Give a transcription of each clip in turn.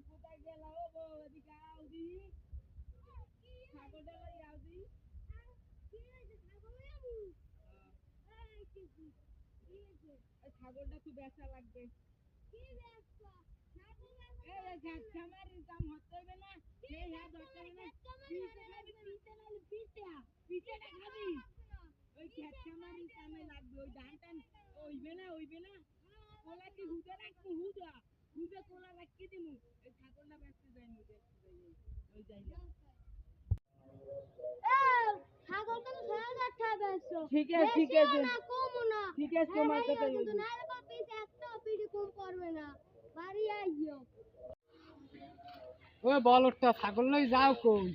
কোথায় গেলা ও বউ এদিকে আও দি ছাগলটা লই আও দি কি হইছে ছাগল আমু এই কি হইছে এই ছাগলটা তো বেচা লাগবে কি বেচা ছাগল এই ঘাট খামারের দাম হইবে না এই হ্যাঁ ধরতে না পিছে খাবি পিছে না পিছেটা খাবি ওই ঘাট খামারের কামে লাগবে ওই ধানটা হইবে না কোলা কি হুদা রাখবো হুদা কোলা রাখি দিমু এই ছাগলটা বেচতে যাইমু ওই যাই না ছাগলটা তো ৬০০০ টাকা বেচছো ঠিক আছে না কমও না ঠিক আছে তোমার কথা কিন্তু নালে পর পিছে একটা পিডি কম করবে না বাড়ি আইও ওই বলদটা ছাগল লই যাও কই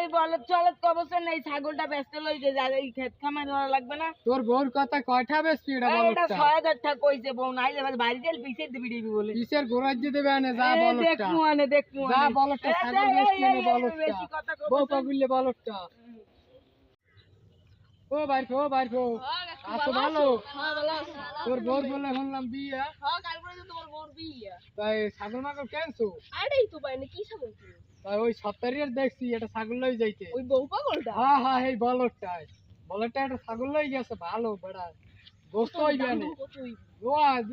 এই বলদ চলত কবছর নেই ছাগলটা বেচতে লই যে এই ক্ষেত খামার লাগবে না তোর বউর কথা কয়টা বেচছি এটা এটা বলদটা ৬০০০ টাকা কইছে বউ নাইলে বাড়ি গেল পিছে দিবি দিবি বলে কিসের গোরাজ্য দেবে আনে যা বলদটা দেখমু যা বলদটা ছাগল বেচছি নে বলদটা বউ পাগলে বলদটা ও বাইরো আসো ভালো তোর বউর বলে শুনলাম বিয়া কাল করে তোমার বউর বিয়া তাই ছাগল মাগল কেনছো আরেই তো বাইনে কি ছাগল তাই ওই সপ্তাহের দেখছি এটা ছাগল লই যাইতে ওই বউ পাগলটা হ্যাঁ এই বলদটা একটা ছাগল লই গেছে ভালো বড়া গোস্ত হইবে না ও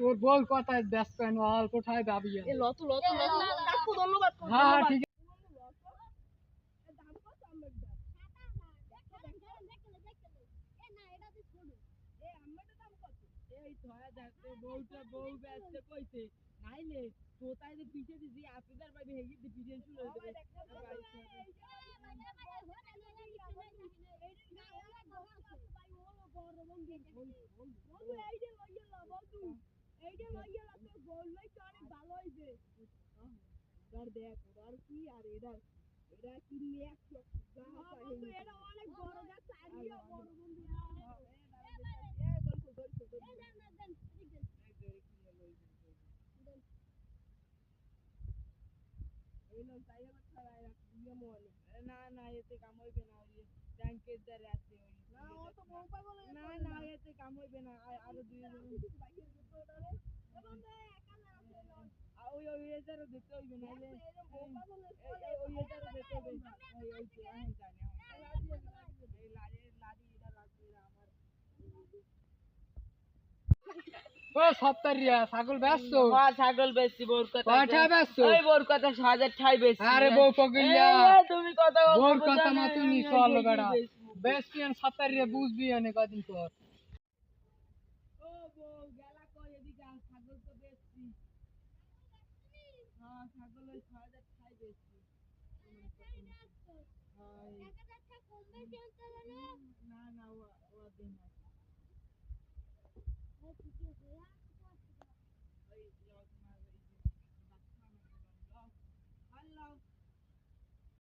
ওর বউর কথা দেশ পেন অল্প ঠাই দাবি এ লত কাকু ধন্যবাদ হ্যাঁ ঠিক বউ বেচতে কইছে নাইলে তোতাই যে পিছে দিছি আপনাদের ভাই হেগি দি পিছে শুরু হইছে দেখ আর কি আর এটা কি নিয়ে এটা অনেক বড় গাছ আরিয়া বড় বন্ধু না এতে কাম হইবে না ওই ব্যাংকের দ্বারা আছে না এতে কাম হইবে না আরো দুই ওই এটারও দিতে হইবে না ওই এটারও দিতে হইবে ওই জানি ও সপ্তাহিয়া ছাগল বেচছো ছাগল বেশি বোর কথা কয়টা বেচছো ওই বোর কথা ৬০০০ ঠাই বেশি আরে বউ পাগলিয়া তুমি কথা বোর কথা মতো নি চল বেড়া বেশি আন সপ্তাহিয়া বুঝবি আনে কদিন পর ও বউ গেলা কই এদিকে ছাগল তো বেশি হ্যাঁ ছাগল ওই ৬০০০ ঠাই বেশি না ও দিন